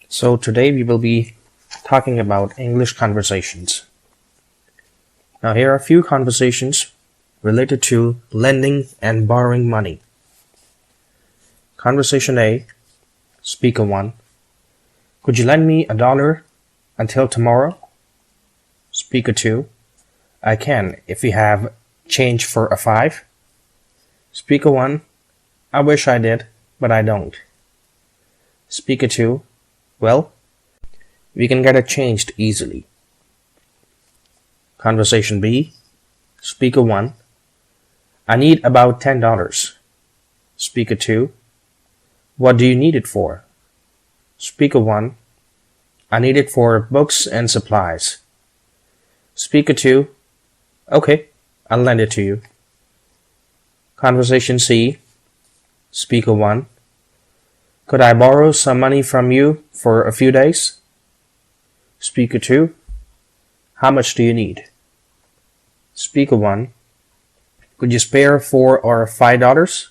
So today we will be talking about English conversations. Now here are a few conversations related to lending and borrowing money. Conversation A, Speaker 1. Could you lend me $1 until tomorrow? Speaker 2. I can if you have change for a 5. Speaker 1. I wish I did, but I don't. Speaker 2. Well, we can get it changed easily. Conversation B. Speaker 1. I need about $10. Speaker 2. What do you need it for? Speaker 1. I need it for books and supplies. Speaker 2. Okay, I'll lend it to you. Conversation C. Speaker 1. Could I borrow some money from you for a few days? Speaker 2. How much do you need? Speaker 1. Could you spare $4 or $5?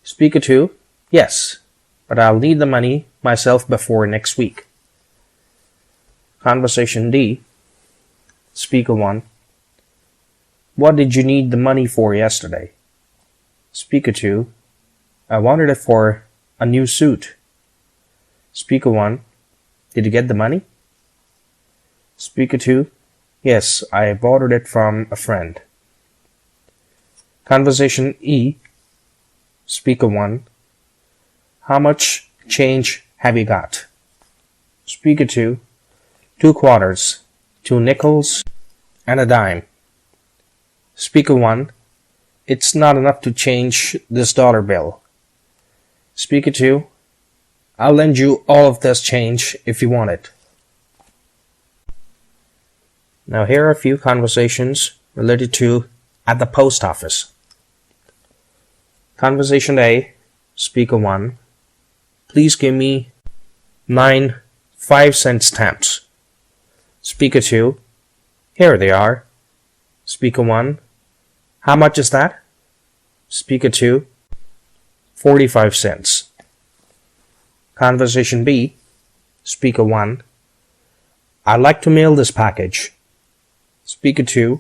Speaker 2. Yes, but I'll need the money myself before next week. Conversation D. Speaker 1. What did you need the money for yesterday? Speaker 2. I wanted it for a new suit. Speaker 1. Did you get the money? Speaker 2. Yes, I borrowed it from a friend. Conversation E. Speaker 1. How much change have you got? Speaker 2. 2 quarters, 2 nickels, and a dime. Speaker 1. It's not enough to change this dollar bill. Speaker 2. I'll lend you all of this change if you want it. Now here are a few conversations related to at the post office. Conversation A. Speaker 1. Please give me 9 5-cent stamps. Speaker 2. Here they are. Speaker 1. How much is that? Speaker 2. 45 cents. Conversation B. Speaker 1. I'd like to mail this package. Speaker 2.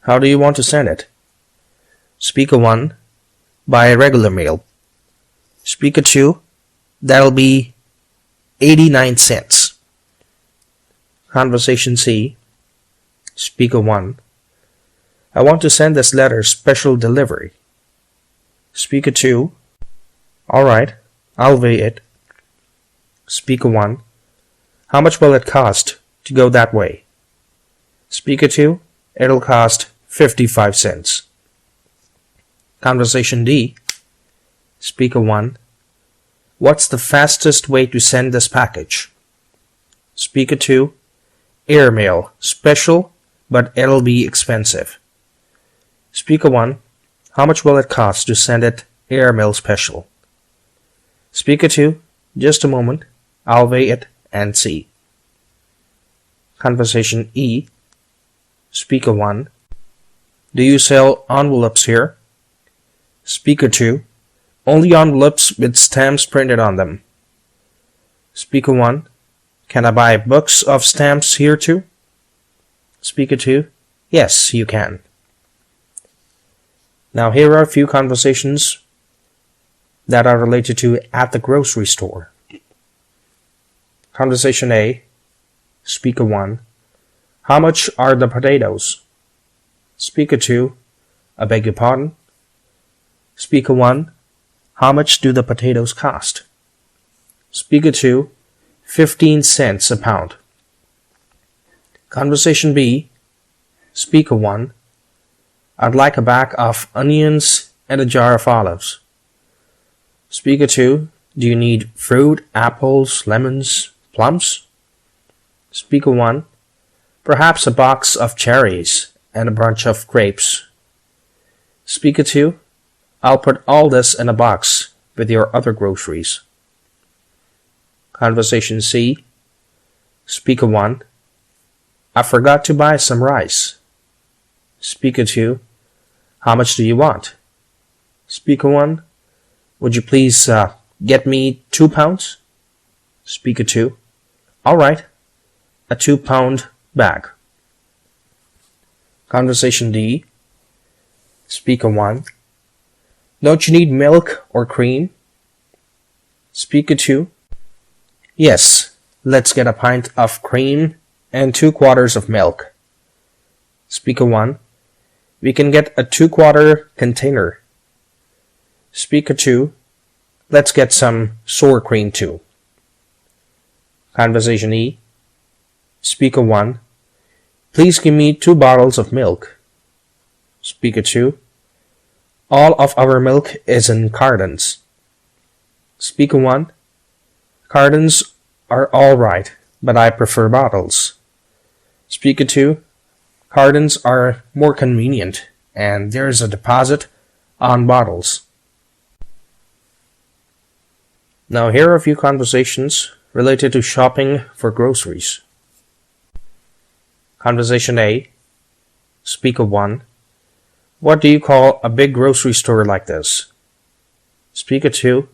How do you want to send it? Speaker 1. By regular mail. Speaker 2. That'll be 89 cents. Conversation C. Speaker 1. I want to send this letter special delivery. Speaker 2. Alright, I'll weigh it. Speaker 1. How much will it cost to go that way? Speaker 2. It'll cost 55 cents. Conversation D. Speaker 1. What's the fastest way to send this package? Speaker 2. Airmail, special, but it'll be expensive. Speaker 1. How much will it cost to send it airmail special? Speaker 2. Just a moment. I'll weigh it and see. Conversation E. Speaker 1. Do you sell envelopes here? Speaker 2. Only envelopes with stamps printed on them. Speaker 1. Can I buy books of stamps here too? Speaker 2. Yes, you can. Now here are a few conversations that are related to at the grocery store. Conversation A. Speaker 1. How much are the potatoes? Speaker 2. I beg your pardon? Speaker 1. How much do the potatoes cost? Speaker 2. 15 cents a pound. Conversation B. Speaker 1. I'd like a bag of onions and a jar of olives. Speaker 2. Do you need fruit, apples, lemons, plums? Speaker 1. Perhaps a box of cherries and a bunch of grapes. Speaker 2. I'll put all this in a box with your other groceries. Conversation C. Speaker 1. I forgot to buy some rice. Speaker 2. How much do you want? Speaker 1. Would you please get me 2 pounds? Speaker 2. All right, a 2-pound bag. Conversation D. Speaker 1. Don't you need milk or cream? Speaker 2. Yes, let's get a pint of cream and 2/4 of milk. Speaker 1. We can get a 2/4 container. Speaker 2. Let's get some sour cream too. Conversation E. Speaker 1. Please give me 2 bottles of milk. Speaker 2. All of our milk is in cartons. Speaker 1. Cartons are all right, but I prefer bottles. Speaker 2. Cartons are more convenient, and there's a deposit on bottles. Now here are a few conversations related to shopping for groceries. Conversation A. Speaker 1. What do you call a big grocery store like this? Speaker 2.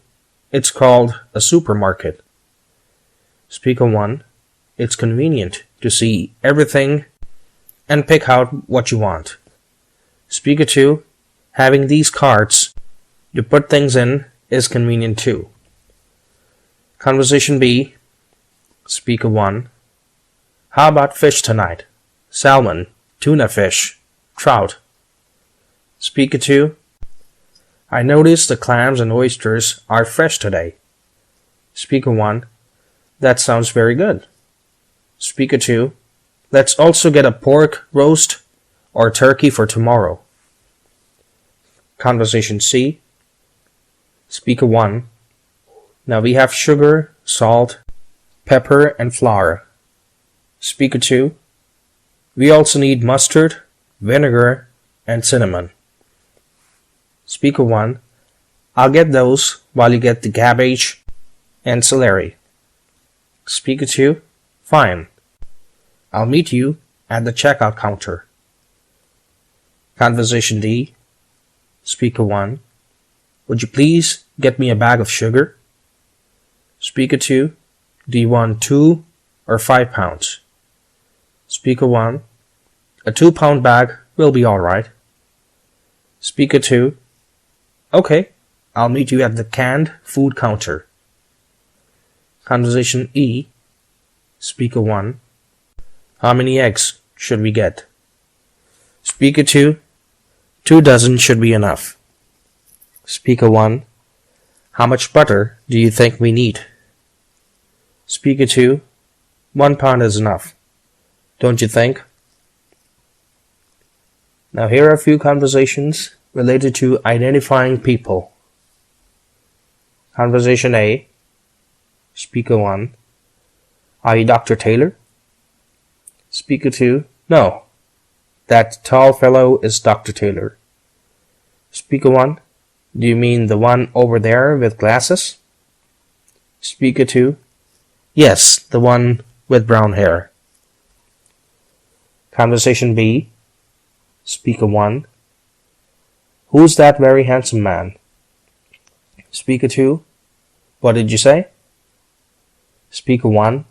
It's called a supermarket. Speaker 1. It's convenient to see everything and pick out what you want. Speaker 2. Having these carts to put things in is convenient too. Conversation B. Speaker 1. How about fish tonight? Salmon, tuna fish, trout. Speaker 2. I noticed the clams and oysters are fresh today. Speaker 1. That sounds very good. Speaker 2. Let's also get a pork roast or turkey for tomorrow. Conversation C. Speaker 1. Now we have sugar, salt, pepper, and flour. Speaker 2. We also need mustard, vinegar, and cinnamon. Speaker 1. I'll get those while you get the cabbage and celery. Speaker 2. Fine. I'll meet you at the checkout counter. Conversation D. Speaker 1. Would you please get me a bag of sugar? Speaker 2. Do you want 2 or 5 pounds? Speaker 1. A 2-pound bag will be alright. Speaker 2. Okay, I'll meet you at the canned food counter. Conversation E. Speaker 1. How many eggs should we get? Speaker 2. 2 dozen should be enough. Speaker 1. How much butter do you think we need? Speaker 2. 1 pound is enough. Don't you think? Now here are a few conversations related to identifying people. Conversation A. Speaker 1. Are you Dr. Taylor? Speaker 2. No. That tall fellow is Dr. Taylor. Speaker 1. Do you mean the one over there with glasses? Speaker 2. Yes, the one with brown hair. Conversation B. Speaker 1. Who's that very handsome man? Speaker 2. What did you say? Speaker 1.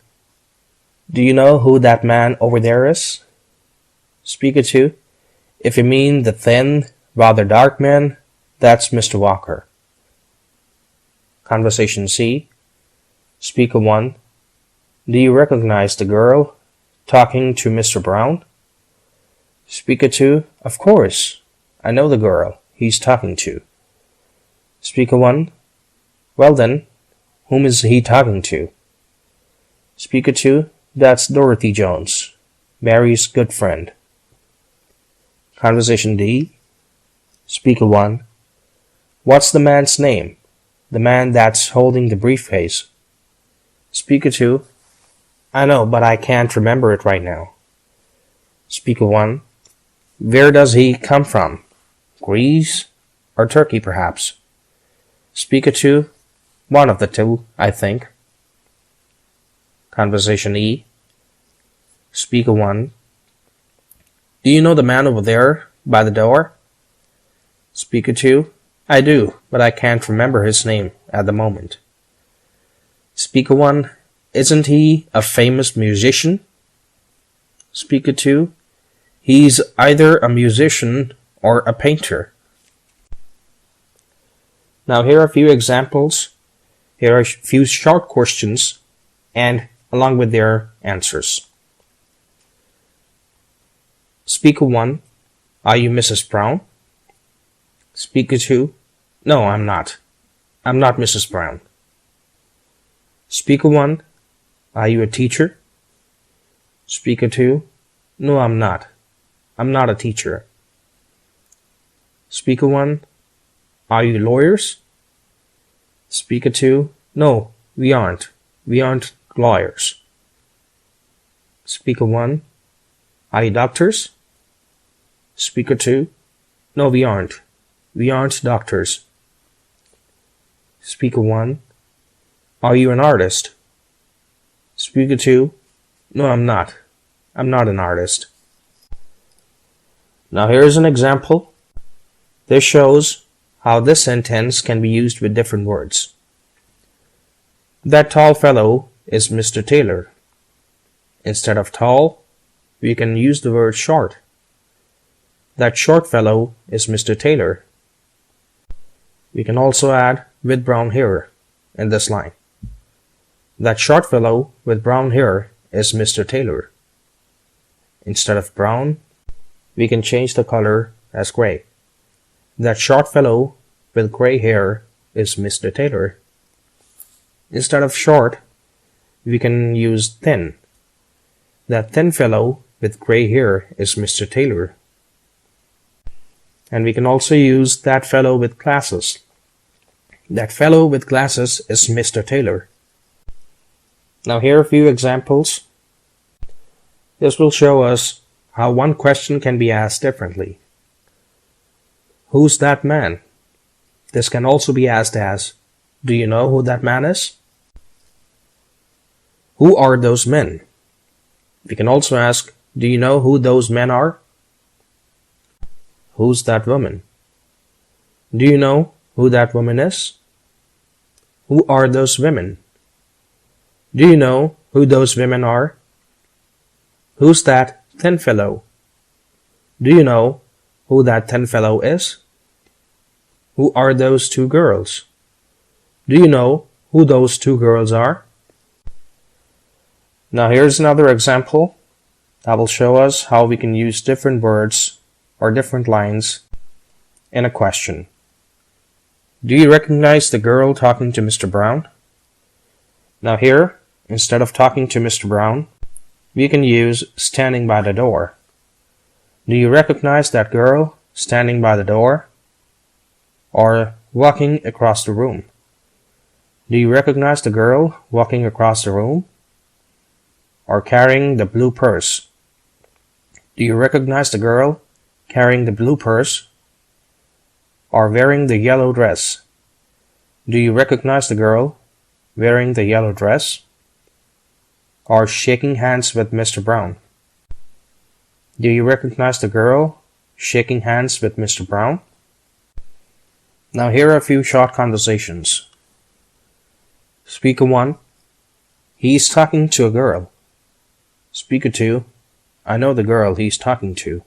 Do you know who that man over there is? Speaker 2. If you mean the thin, rather dark man, that's Mr. Walker. Conversation C. Speaker 1. Do you recognize the girl talking to Mr. Brown? Speaker 2. Of course. I know the girl he's talking to. Speaker 1. Well then, whom is he talking to? Speaker 2. That's Dorothy Jones, Mary's good friend. Conversation D. Speaker 1. What's the man's name? The man that's holding the briefcase. Speaker 2. I know, but I can't remember it right now. Speaker 1. Where does he come from? Greece or Turkey, perhaps? Speaker 2. One of the two, I think. Conversation E. Speaker 1. Do you know the man over there by the door? Speaker 2. I do, but I can't remember his name at the moment. Speaker 1. Isn't he a famous musician? Speaker 2. He's either a musician or a painter. Now here are a few examples. Here are a few short questions and along with their answers. Speaker 1. Are you Mrs. Brown? Speaker 2. No, I'm not. I'm not Mrs. Brown. Speaker 1. Are you a teacher? Speaker 2. No, I'm not. I'm not a teacher. Speaker 1. Are you lawyers? Speaker 2. No, we aren't. We aren't lawyers. Speaker 1. Are you doctors? Speaker 2. No, we aren't. We aren't doctors. Speaker 1. Are you an artist? Speaker 2. No, I'm not. I'm not an artist. Now here's an example. This shows how this sentence can be used with different words. That tall fellow is Mr. Taylor. Instead of tall, we can use the word short. That short fellow is Mr. Taylor. We can also add with brown hair in this line. That short fellow with brown hair is Mr. Taylor. Instead of brown, we can change the color as gray. That short fellow with gray hair is Mr. Taylor. Instead of short, we can use thin. That thin fellow with gray hair is Mr. Taylor. And we can also use that fellow with glasses. That fellow with glasses is Mr. Taylor. Now here are a few examples. This will show us how one question can be asked differently. Who's that man? This can also be asked as, do you know who that man is? Who are those men? We can also ask, do you know who those men are? Who's that woman? Do you know who that woman is? Who are those women? Do you know who those women are? Who's that thin fellow? Do you know who that thin fellow is? Who are those two girls? Do you know who those two girls are? Now here's another example that will show us how we can use different words or different lines in a question. Do you recognize the girl talking to Mr. Brown? Now here, instead of talking to Mr. Brown, we can use standing by the door. Do you recognize that girl standing by the door? Or walking across the room? Do you recognize the girl walking across the room? Or carrying the blue purse? Do you recognize the girl carrying the blue purse? Or wearing the yellow dress? Do you recognize the girl wearing the yellow dress? Or shaking hands with Mr. Brown? Do you recognize the girl shaking hands with Mr. Brown? Now here are a few short conversations. Speaker 1. He's talking to a girl. Speaker 2. I know the girl he's talking to.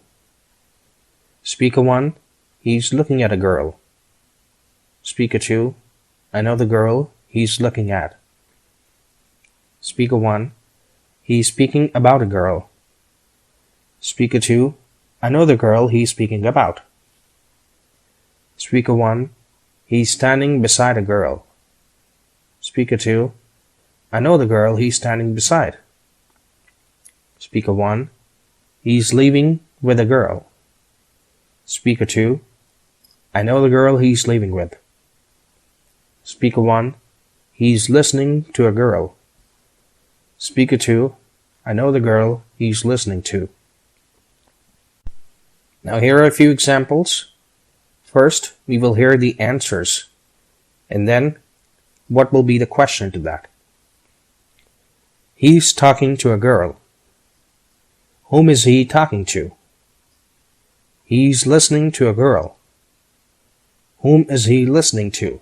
Speaker 1. He's looking at a girl. Speaker 2. I know the girl he's looking at. Speaker 1. He's speaking about a girl. Speaker 2. I know the girl he's speaking about. Speaker 1. He's standing beside a girl. Speaker 2. I know the girl he's standing beside. Speaker 1. He's leaving with a girl. Speaker 2. I know the girl he's leaving with. Speaker 1. He's listening to a girl. Speaker 2. I know the girl he's listening to. Now here are a few examples. First, we will hear the answers, and then what will be the question to that. He's talking to a girl. Whom is he talking to? He's listening to a girl. Whom is he listening to?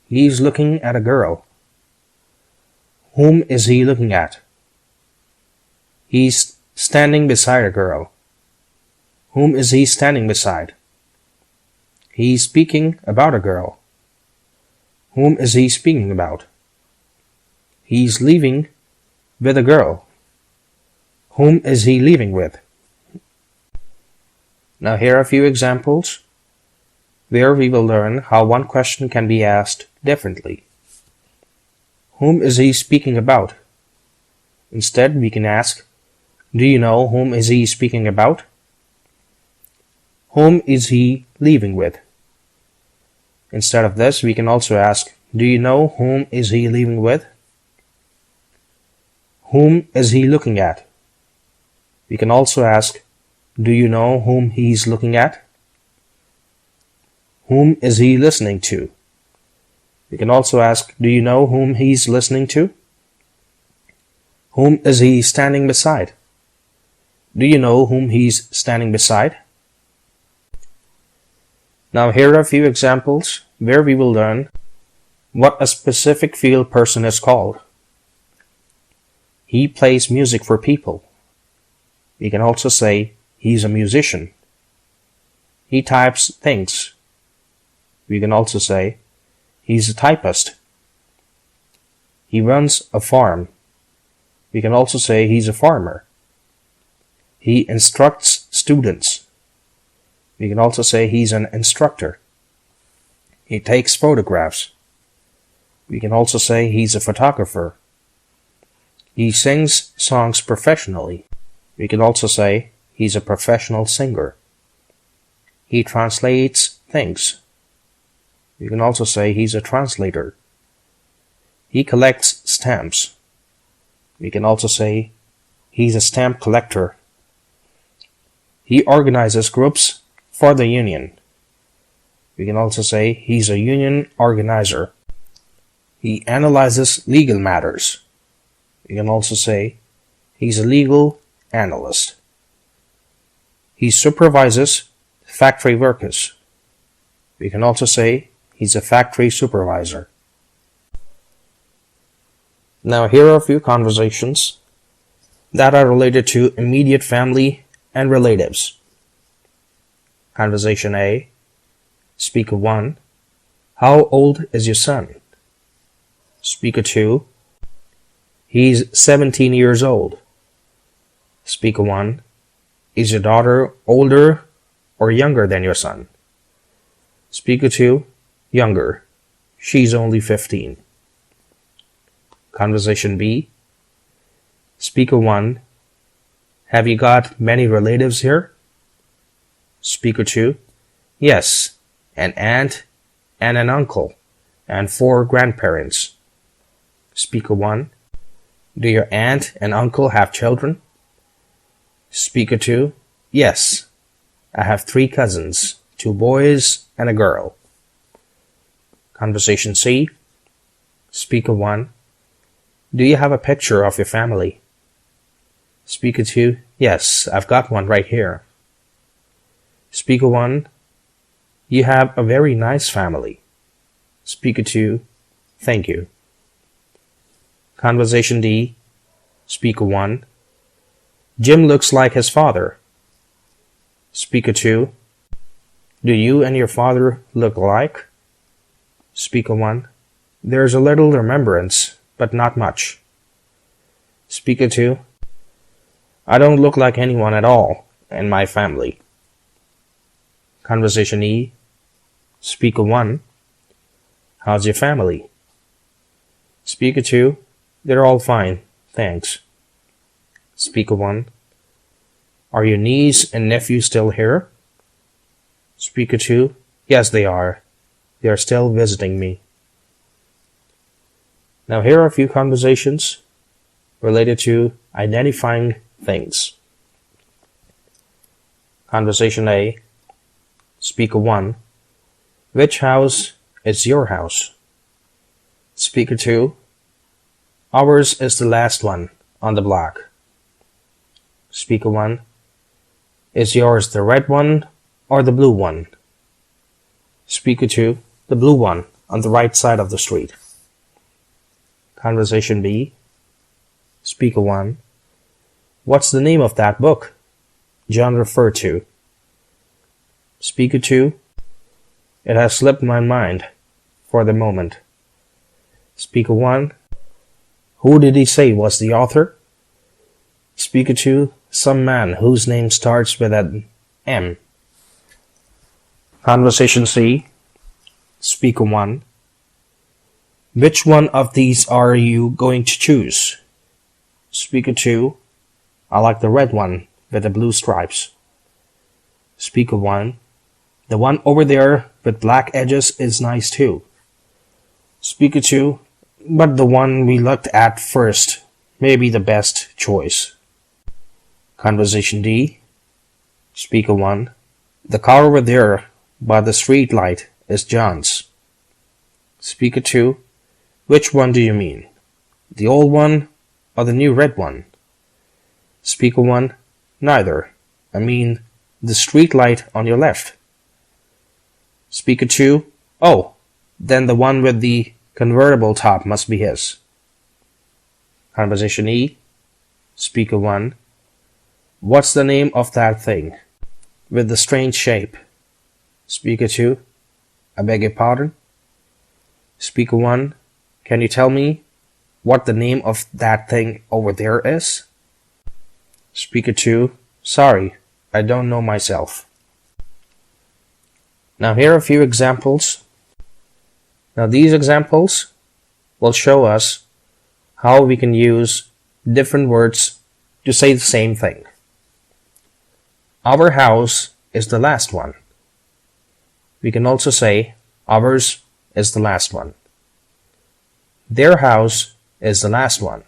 He's looking at a girl. Whom is he looking at? He's standing beside a girl. Whom is he standing beside? He's speaking about a girl. Whom is he speaking about? He's leaving with a girl. Whom is he leaving with? Now here are a few examples where we will learn how one question can be asked differently. Whom is he speaking about? Instead, we can ask, do you know whom is he speaking about? Whom is he leaving with? Instead of this, we can also ask, do you know whom is he leaving with? Whom is he looking at? We can also ask, do you know whom he's looking at? Whom is he listening to? We can also ask, do you know whom he's listening to? Whom is he standing beside? Do you know whom he's standing beside? Now here are a few examples where we will learn what a specific field person is called. He plays music for people. We can also say he's a musician. He types things. We can also say he's a typist. He runs a farm. We can also say he's a farmer. He instructs students. We can also say he's an instructor. He takes photographs. We can also say he's a photographer. He sings songs professionally. We can also say he's a professional singer. He translates things. We can also say he's a translator. He collects stamps. We can also say he's a stamp collector. He organizes groups for the union. We can also say he's a union organizer. He analyzes legal matters. We can also say he's a legal analyst. He supervises factory workers. We can also say he's a factory supervisor. Now here are a few conversations that are related to immediate family and relatives. Conversation A. Speaker 1. How old is your son? Speaker 2. He's 17 years old. Speaker 1. Is your daughter older or younger than your son? Speaker 2. Younger. She's only 15. Conversation B. Speaker 1. Have you got many relatives here? Speaker 2. Yes, an aunt and an uncle and 4 grandparents. Speaker 1. Do your aunt and uncle have children? Speaker 2. Yes, I have 3 cousins, 2 boys and a girl. Conversation C. Speaker 1. Do you have a picture of your family? Speaker 2. Yes, I've got one right here. Speaker 1. You have a very nice family. Speaker 2. Thank you. Conversation D. Speaker 1. Jim looks like his father. Speaker 2. Do you and your father look alike? Speaker 1. There's a little resemblance, but not much. Speaker 2. I don't look like anyone at all in my family. Conversation E. Speaker 1. How's your family? Speaker 2. They're all fine, thanks. Speaker 1. Are your niece and nephew still here? Speaker 2. Yes, they are. They are still visiting me. Now here are a few conversations related to identifying things. Conversation A. Speaker 1. Which house is your house? Speaker 2. Ours is the last one on the block. Speaker 1. Is yours the red one or the blue one? Speaker 2. The blue one on the right side of the street. Conversation B. Speaker 1. What's the name of that book John referred to? Speaker 2. It has slipped my mind for the moment. Speaker 1. Who did he say was the author? Speaker 2. Some man whose name starts with an M. Conversation C. Speaker 1. Which one of these are you going to choose? Speaker 2. I like the red one with the blue stripes. Speaker 1. The one over there with black edges is nice too. Speaker 2. But the one we looked at first may be the best choice. Conversation D. Speaker 1. The car over there by the street light is John's. Speaker 2. Which one do you mean? The old one or the new red one? Speaker 1. Neither. I mean the street light on your left. Speaker 2. Oh, then the one with the convertible top must be his. Conversation E. Speaker 1. What's the name of that thing with the strange shape? Speaker 2. I beg your pardon? Speaker 1. Can you tell me what the name of that thing over there is? Speaker 2. Sorry, I don't know myself. Now here are a few examples. Now these examples will show us how we can use different words to say the same thing. Our house is the last one. We can also say ours is the last one. Their house is the last one.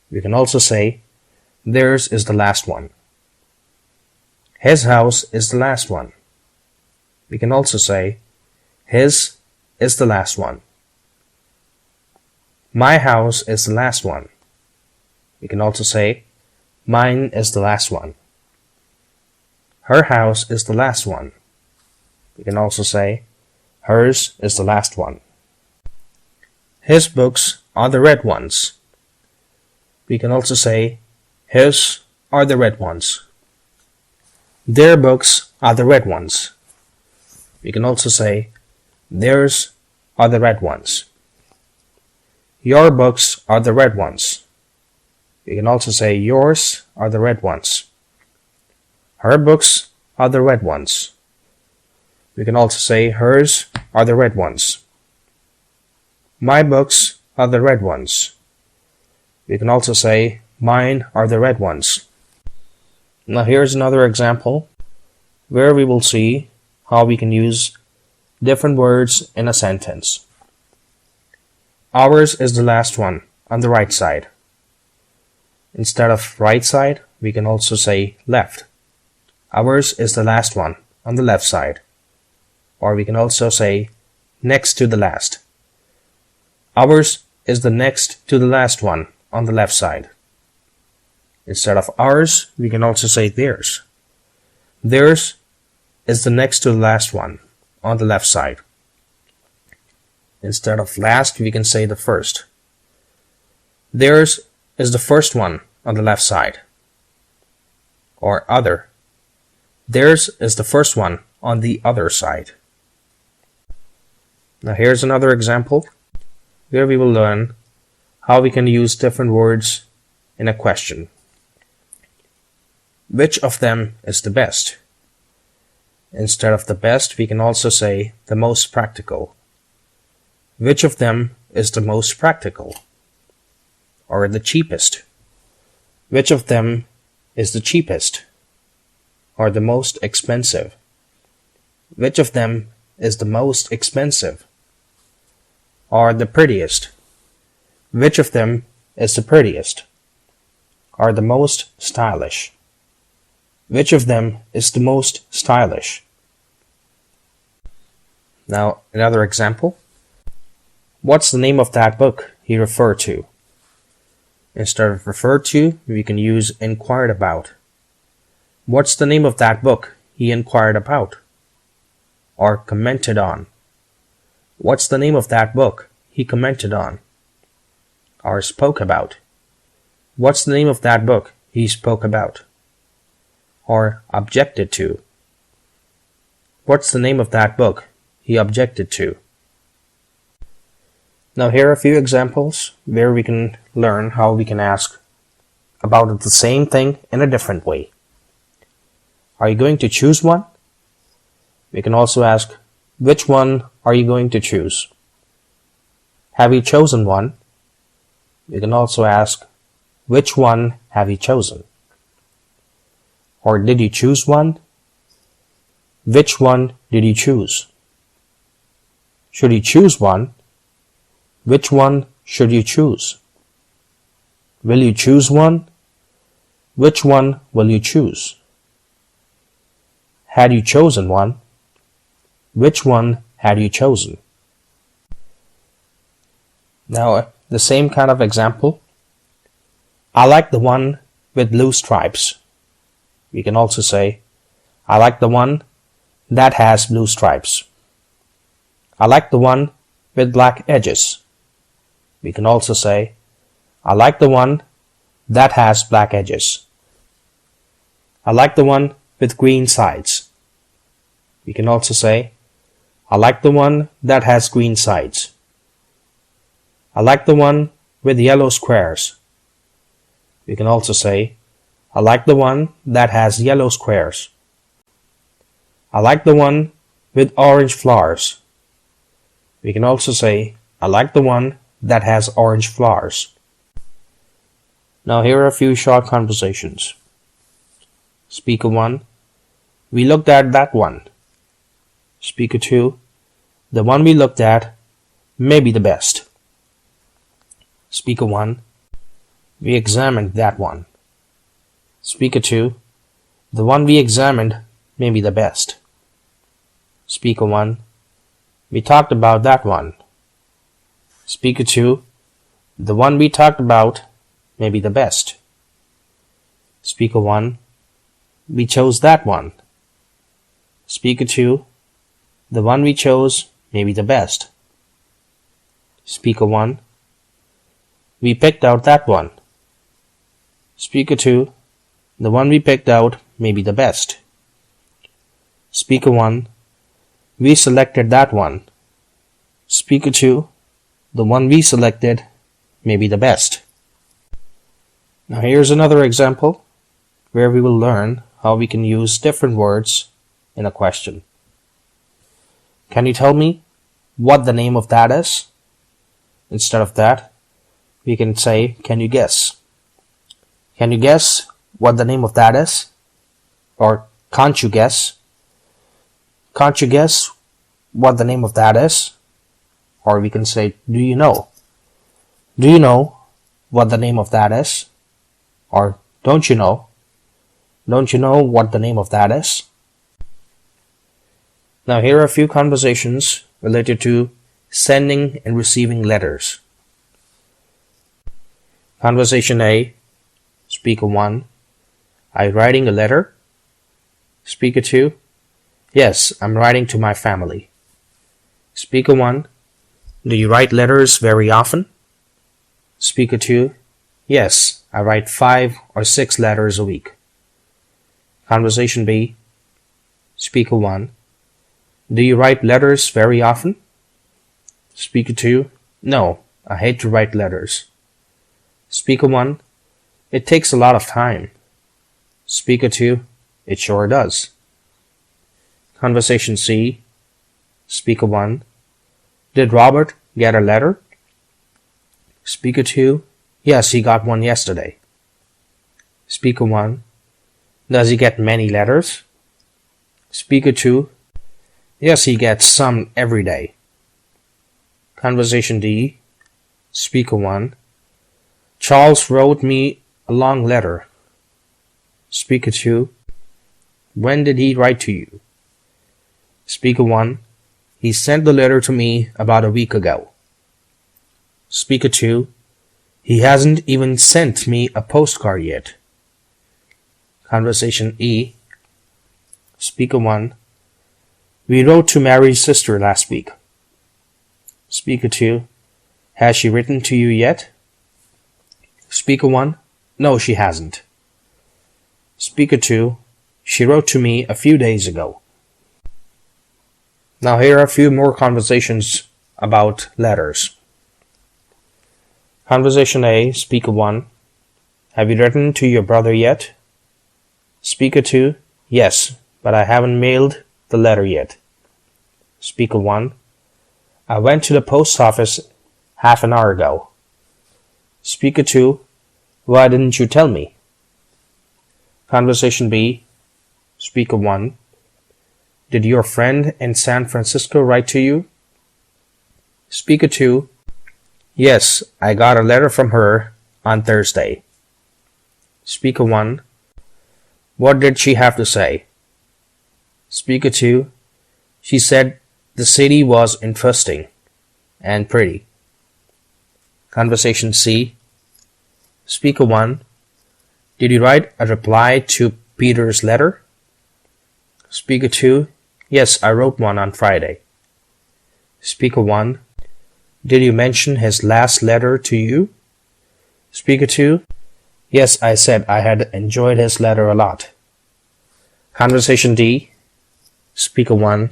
We can also say theirs is the last one. His house is the last one. We can also say his is the last one. My house is the last one. We can also say mine is the last one. Her house is the last one. We can also say hers is the last one. His books are the red ones. We can also say his are the red ones. Their books are the red ones. We can also say theirs are the red ones. Your books are the red ones. We can also say yours are the red ones. Her books are the red ones. We can also say hers are the red ones. My books are the red ones. We can also say mine are the red ones. Now here's another example where we will see how we can use different words in a sentence. Ours is the last one on the right side. Instead of right side, we can also say left. Ours is the last one on the left side. Or we can also say next to the last. Ours is the next to the last one on the left side. Instead of ours, we can also say theirs. Theirs is the next to the last one on the left side. Instead of last, we can say the first. Theirs is the first one on the left side. Or other. Theirs is the first one on the other side. Now here's another example where we will learn how we can use different words in a question. Which of them is the best? Instead of the best, we can also say the most practical. Which of them is the most practical? Or the cheapest? Which of them is the cheapest? Or the most expensive? Which of them is the most expensive? Or the prettiest? Which of them is the prettiest? Or the most stylish? Which of them is the most stylish? Now, another example. What's the name of that book he referred to? Instead of referred to, we can use inquired about. What's the name of that book he inquired about? Or commented on. What's the name of that book he commented on? Or spoke about. What's the name of that book he spoke about or objected to? What's the name of that book he objected to? Now here are a few examples where we can learn how we can ask about the same thing in a different way. Are you going to choose one? We can also ask, which one are you going to choose? Have you chosen one? We can also ask, which one have you chosen? Or did you choose one? Which one did you choose? Should you choose one? Which one should you choose? Will you choose one? Which one will you choose? Had you chosen one? Which one had you chosen? Now, the same kind of example. I like the one with blue stripes. We can also say, I like the one that has blue stripes. I like the one with black edges. We can also say, I like the one that has black edges. I like the one with green sides. We can also say, I like the one that has green sides. I like the one with yellow squares. We can also say, I like the one that has yellow squares. I like the one with orange flowers. We can also say, I like the one that has orange flowers. Now here are a few short conversations. Speaker 1, we looked at that one. Speaker 2, the one we looked at may be the best. Speaker 1, we examined that one. Speaker 2, the one we examined may be the best. Speaker 1, we talked about that one. Speaker 2, the one we talked about may be the best. Speaker 1, we chose that one. Speaker 2, the one we chose may be the best. Speaker 1, we picked out that one. Speaker 2, the one we picked out may be the best. Speaker 1, we selected that one. Speaker 2, the one we selected may be the best. Now here's another example where we will learn how we can use different words in a question. Can you tell me what the name of that is? Instead of that, we can say, can you guess? Can you guess what the name of that is? Or can't you guess? Can't you guess what the name of that is? Or we can say, do you know? Do you know what the name of that is? Or don't you know? Don't you know what the name of that is? Now here are a few conversations related to sending and receiving letters. Conversation A, Speaker 1, are you writing a letter? Speaker 2, yes, I'm writing to my family. Speaker 1, do you write letters very often? Speaker 2, yes, I write 5 or 6 letters a week. Conversation B, Speaker 1, do you write letters very often? Speaker 2, no, I hate to write letters. Speaker 1, it takes a lot of time. Speaker 2, it sure does. Conversation C, Speaker 1, did Robert get a letter? Speaker 2, yes, he got one yesterday. Speaker 1, does he get many letters? Speaker 2, yes, he gets some every day. Conversation D, Speaker 1, Charles wrote me a long letter. Speaker 2, when did he write to you? Speaker 1, he sent the letter to me about a week ago. Speaker 2, he hasn't even sent me a postcard yet. Conversation E, Speaker 1, we wrote to Mary's sister last week. Speaker 2, has she written to you yet? Speaker 1, No, she hasn't. Speaker 2. She wrote to me a few days ago. Now here are a few more conversations about letters. Conversation A, Speaker 1. Have you written to your brother yet? Speaker 2. Yes, but I haven't mailed the letter yet. Speaker 1. I went to the post office half an hour ago. Speaker 2. Why didn't you tell me? Conversation B. Speaker 1. Did your friend in San Francisco write to you? Speaker 2. Yes, I got a letter from her on Thursday. Speaker 1. What did she have to say? Speaker 2. She said the city was interesting and pretty. Conversation C. Speaker 1. Did you write a reply to Peter's letter? Speaker 2. Yes, I wrote one on Friday. Speaker 1. Did you mention his last letter to you? Speaker 2. Yes, I said I had enjoyed his letter a lot. Conversation D. Speaker 1.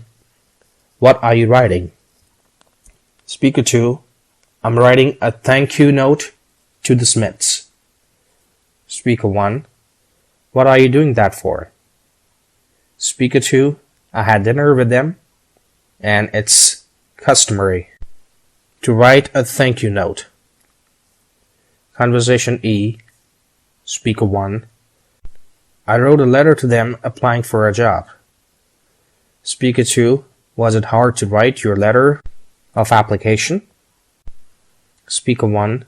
What are you writing? Speaker 2. I'm writing a thank you note to the Smiths. Speaker 1. What are you doing that for? Speaker 2. I had dinner with them, and it's customary to write a thank you note. Conversation E. Speaker 1. I wrote a letter to them applying for a job. Speaker 2. Was it hard to write your letter of application? Speaker 1.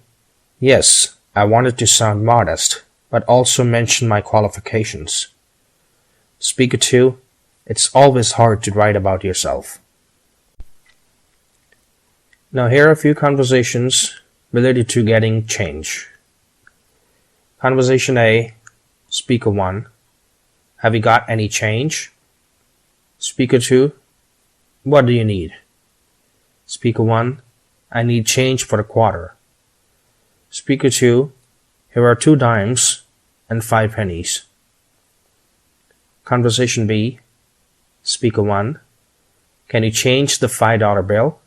Yes, I wanted to sound modest, but also mention my qualifications. Speaker 2. It's always hard to write about yourself. Now here are a few conversations related to getting change. Conversation A. Speaker 1. Have you got any change? Speaker 2. What do you need? Speaker 1. I need change for a quarter. Speaker 2. Here are 2 dimes and 5 pennies. Conversation B. Speaker 1. Can you change the $5 bill?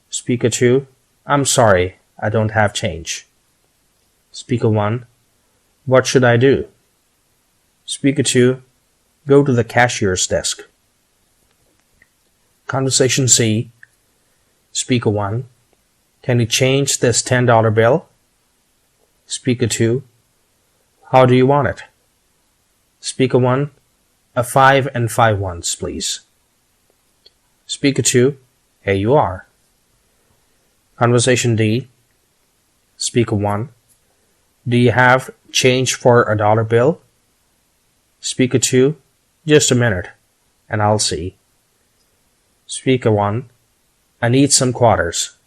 Speaker 2. I'm sorry, I don't have change. Speaker 1. What should I do? Speaker 2. Go to the cashier's desk. Conversation C. Speaker 1. Can you change this $10 bill? Speaker 2. How do you want it? Speaker 1. A 5 and 5 ones, please. Speaker 2. Here you are. Conversation D. Speaker 1. Do you have change for a dollar bill? Speaker 2. Just a minute, and I'll see. Speaker 1. I need some quarters.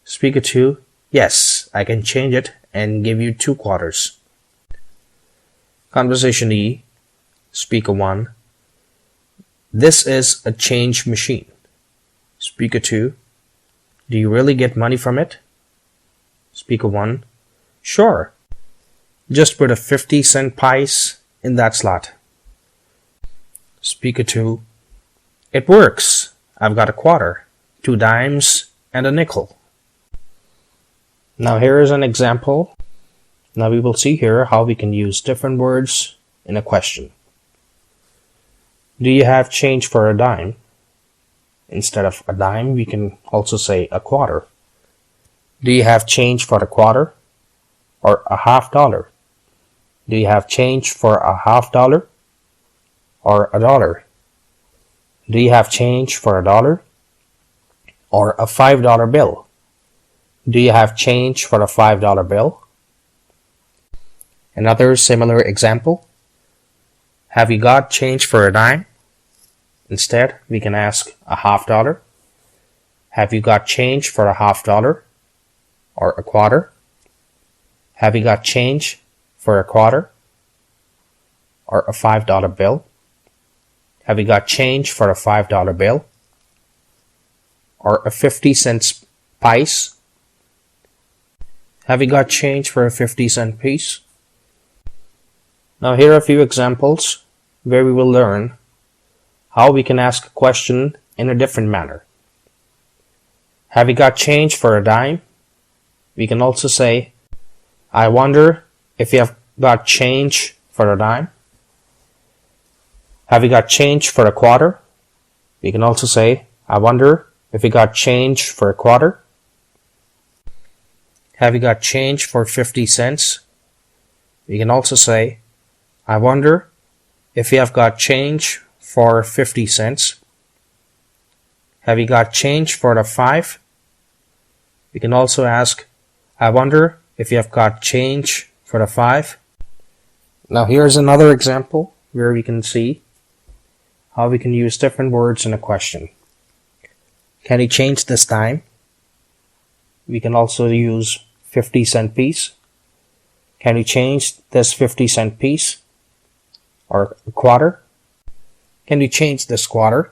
Speaker 2. Yes, I can change it and give you 2 quarters. Conversation E. Speaker 1. This is a change machine. Speaker 2. Do you really get money from it? Speaker 1. Sure. Just put a 50-cent piece in that slot. Speaker 2. It works. I've got a quarter, 2 dimes, and a nickel. Now here is an example. Now we will see here how we can use different words in a question. Do you have change for a dime? Instead of a dime, we can also say a quarter. Do you have change for a quarter? Or a $50? Do you have change for a $50? Or a dollar? Do you have change for a dollar? Or a $5 bill? Do you have change for a $5 bill? Another similar example. Have you got change for a dime? Instead, we can ask a $50. Have you got change for a $50? Or a quarter? Have you got change for a quarter? Or a $5 bill? Have you got change for a $5 bill? Or a 50 cents piece? Have you got change for a 50-cent piece? Now here are a few examples where we will learn how we can ask a question in a different manner. Have you got change for a dime? We can also say, I wonder if you have got change for a dime. Have you got change for a quarter? We can also say, I wonder if you got change for a quarter. Have you got change for 50 cents? We can also say, I wonder if you have got change for 50 cents. Have you got change for the 5? We can also ask, I wonder if you have got change for the 5. Now here's another example where we can see how we can use different words in a question. Can you change this dime? We can also use 50-cent piece. Can you change this 50-cent piece? Or a quarter? Can you change this quarter?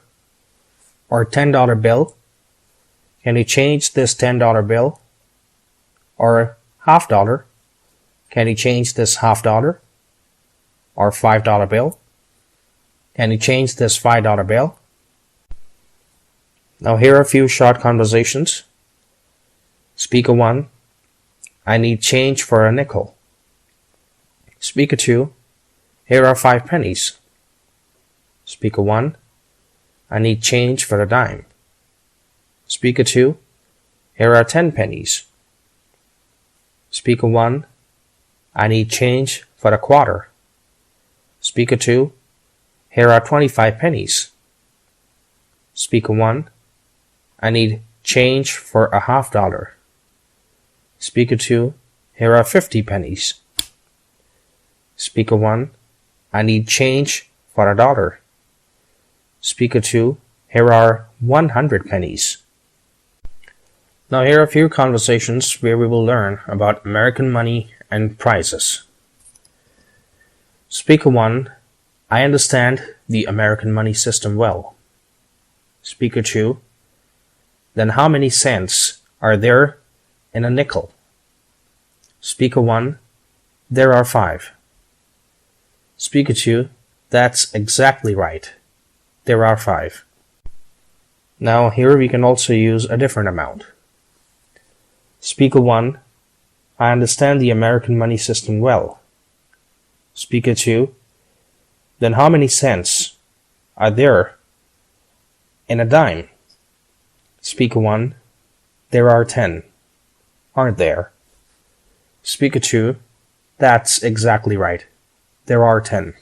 Or $10 bill? Can you change this $10 bill? Or half dollar? Can you change this $half? Or $5 bill? Can you change this $5 bill? Now here are a few short conversations. Speaker 1, I need change for a nickel. Speaker 2, here are 5 pennies. Speaker 1, I need change for a dime. Speaker 2, here are 10 pennies. Speaker 1, I need change for a quarter. Speaker 2, here are 25 pennies. Speaker 1, I need change for a half dollar. Speaker 2, here are 50 pennies. Speaker 1, I need change for a dollar. Speaker 2, here are 100 pennies. Now here are a few conversations where we will learn about American money and prices. Speaker 1, I understand the American money system well. Speaker 2, then how many cents are there in a nickel? Speaker 1, there are 5. Speaker 2, that's exactly right. There are 5. Now here we can also use a different amount. Speaker 1, I understand the American money system well. Speaker 2, then how many cents are there in a dime? Speaker 1, there are 10, aren't there? Speaker 2, that's exactly right. There are 10.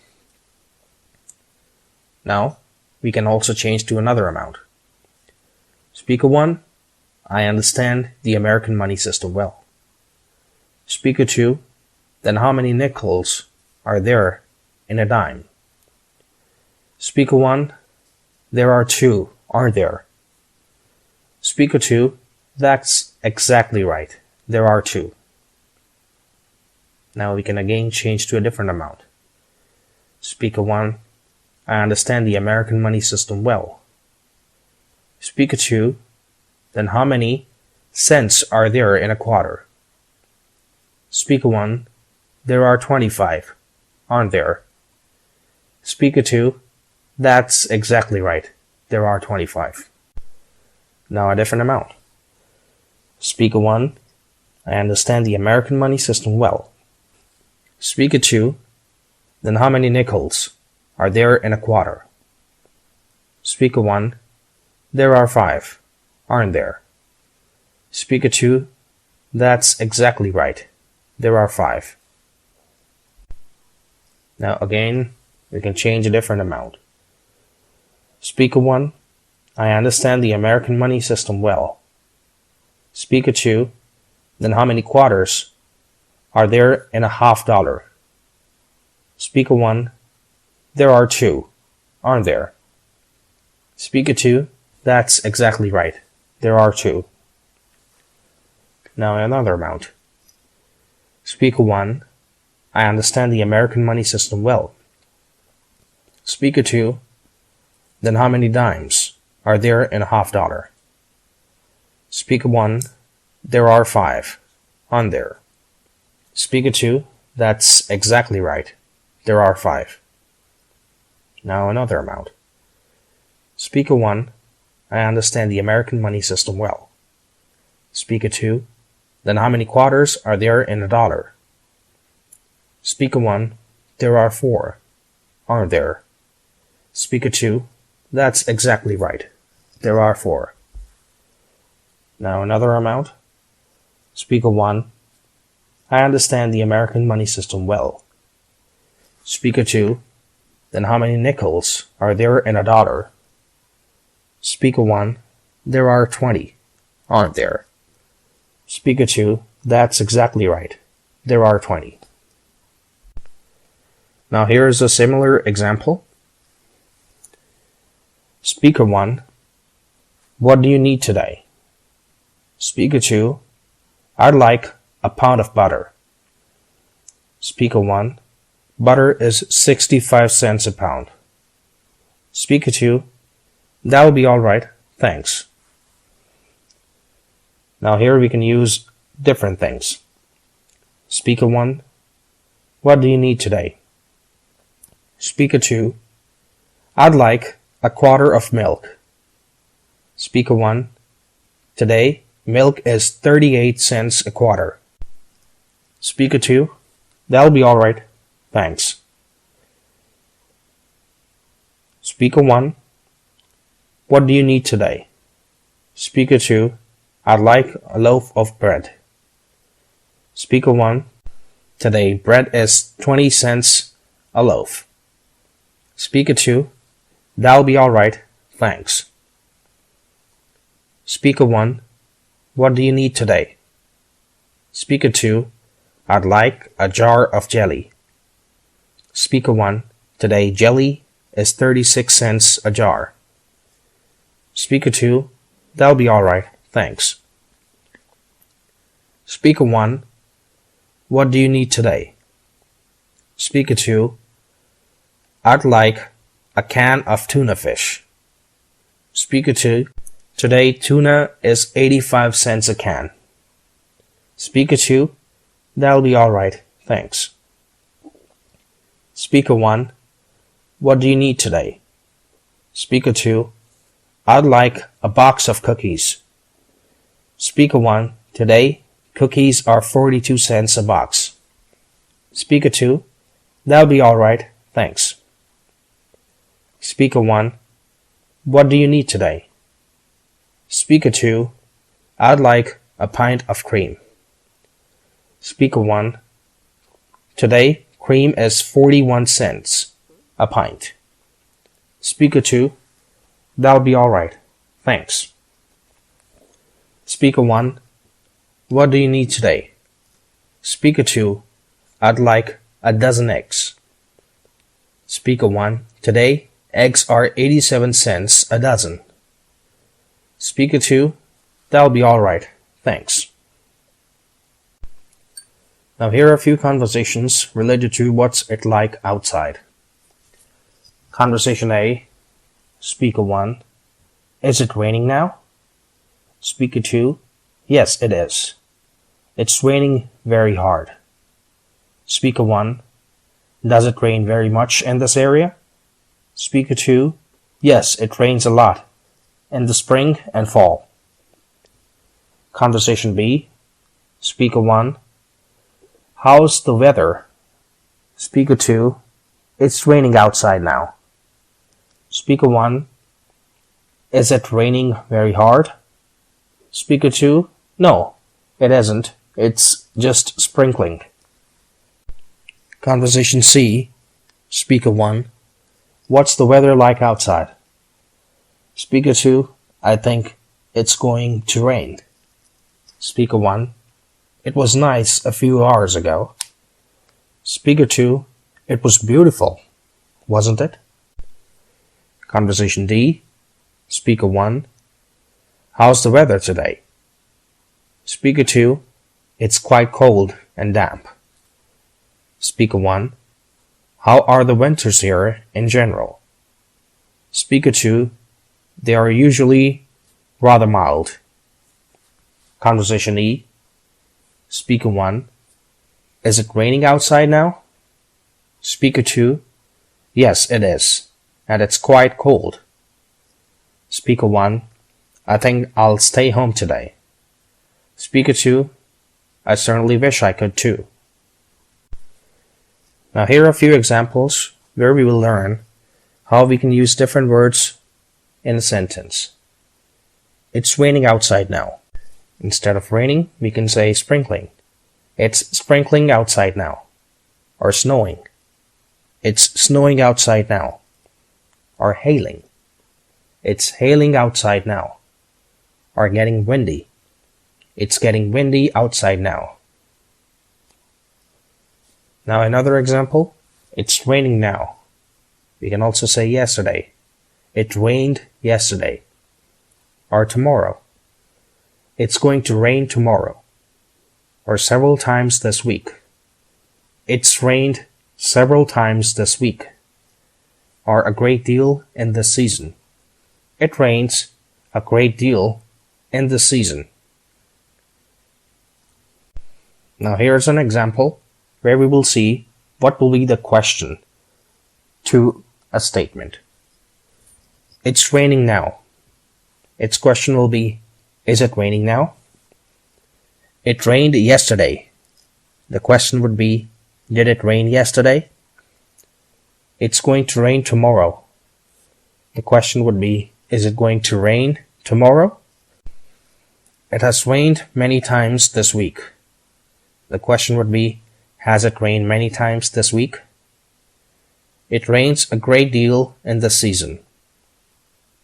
Now, we can also change to another amount. Speaker 1, I understand the American money system well. Speaker 2, then how many nickels are there in a dime? Speaker 1, there are 2, aren't there? Speaker 2, that's exactly right. There are 2. Now we can again change to a different amount. Speaker 1, I understand the American money system well. Speaker 2, then how many cents are there in a quarter? Speaker 1, there are 25, aren't there? Speaker 2, that's exactly right. There are 25. Now a different amount. Speaker 1, I understand the American money system well. Speaker 2, then how many nickels are there in a quarter? Speaker 1, there are 5, aren't there? Speaker 2, that's exactly right. There are 5. Now again, we can change a different amount. Speaker 1, I understand the American money system well. Speaker 2, then how many quarters are there in a half dollar? Speaker 1, there are 2, aren't there? Speaker 2, that's exactly right. There are 2. Now another amount. Speaker 1, I understand the American money system well. Speaker 2, then how many dimes are there in a half dollar? Speaker 1, there are 5, aren't there? Speaker 2, that's exactly right. There are 5. Now another amount. Speaker 1, I understand the American money system well. Speaker 2, then how many quarters are there in a dollar? Speaker 1, there are 4, aren't there? Speaker 2, that's exactly right. There are 4. Now another amount. Speaker 1, I understand the American money system well. Speaker 2, then how many nickels are there in a dollar? Speaker 1, there are 20, aren't there? Speaker 2, that's exactly right. There are 20. Now here is a similar example. Speaker 1, what do you need today? Speaker 2, I'd like a pound of butter. Speaker 1, butter is 65 cents a pound. Speaker 2, that'll be all right, thanks. Now here we can use different things. Speaker 1, what do you need today? Speaker 2, I'd like a quarter of milk. Speaker 1, today milk is 38 cents a quarter. Speaker 2, that'll be all right, thanks. Speaker 1, what do you need today? Speaker 2, I'd like a loaf of bread. Speaker 1, today bread is 20 cents a loaf. Speaker 2, that'll be all right, thanks. Speaker 1, what do you need today? Speaker 2, I'd like a jar of jelly. Speaker 1, today jelly is 36 cents a jar. Speaker 2, that'll be all right, thanks. Speaker 1, what do you need today? Speaker 2, I'd like a can of tuna fish. Speaker 2, today tuna is 85 cents a can. Speaker 2, that'll be all right, thanks. Speaker 1, what do you need today? Speaker 2, I'd like a box of cookies. Speaker 1, today cookies are 42 cents a box. Speaker 2, that'll be all right, thanks. Speaker 1, what do you need today? Speaker 2, I'd like a pint of cream. Speaker 1, today cream is 41 cents a pint. Speaker 2, that'll be all right, thanks. Speaker 1, what do you need today? Speaker 2, I'd like a dozen eggs. Speaker 1, today eggs are 87 cents a dozen. Speaker 2, that'll be all right, thanks. Now here are a few conversations related to what's it like outside. Conversation A. Speaker 1, is it raining now? Speaker 2, yes, it is. It's raining very hard. Speaker 1, does it rain very much in this area? Speaker 2, yes, it rains a lot in the spring and fall. Conversation B. Speaker 1, how's the weather? Speaker 2, it's raining outside now. Speaker 1, is it raining very hard? Speaker 2, no, it isn't. It's just sprinkling. Conversation C. Speaker 1, what's the weather like outside? Speaker 2, I think it's going to rain. Speaker 1, it was nice a few hours ago. Speaker 2, it was beautiful, wasn't it? Conversation D. Speaker 1, how's the weather today? Speaker 2, it's quite cold and damp. Speaker 1, how are the winters here in general? Speaker 2, they are usually rather mild. Conversation E. Speaker 1, Is it raining outside now? Speaker 2. Yes, it is, and it's quite cold. Speaker 1. I think I'll stay home today. Speaker 2. I certainly wish I could too. Now here are a few examples where we will learn how we can use different words in a sentence. It's raining outside now. Instead of raining, we can say sprinkling. It's sprinkling outside now. Or snowing. It's snowing outside now. Or hailing. It's hailing outside now. Or getting windy. It's getting windy outside now. Now another example. It's raining now. We can also say yesterday. It rained yesterday. Or tomorrow. It's going to rain tomorrow. Or several times this week. It's rained several times this week. Or a great deal in this season. It rains a great deal in this season. Now here's an example where we will see what will be the question to a statement. It's raining now. Its question will be, is it raining now? It rained yesterday. The question would be, did it rain yesterday? It's going to rain tomorrow. The question would be, is it going to rain tomorrow? It has rained many times this week. The question would be, has it rained many times this week? It rains a great deal in this season.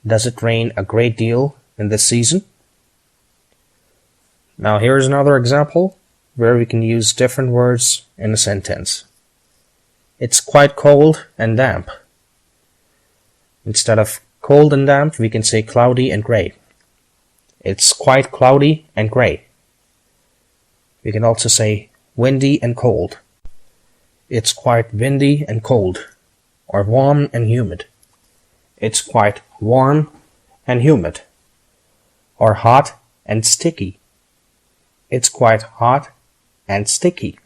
Does it rain a great deal in this season? Now here's another example where we can use different words in a sentence. It's quite cold and damp. Instead of cold and damp, we can say cloudy and gray. It's quite cloudy and gray. We can also say windy and cold. It's quite windy and cold. Or warm and humid. It's quite warm and humid. Or hot and sticky. It's quite hot and sticky.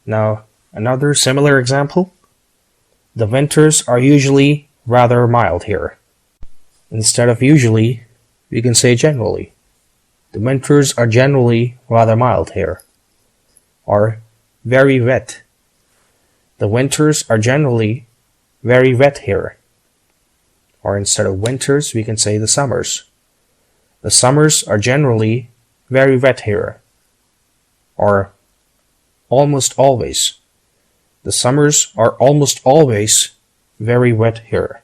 Now, another similar example. The winters are usually rather mild here. Instead of usually, we can say generally. The winters are generally rather mild here. Or very wet. The winters are generally very wet here. Or instead of winters, we can say the summers. The summers are generally very wet here. Or almost always. The summers are almost always very wet here.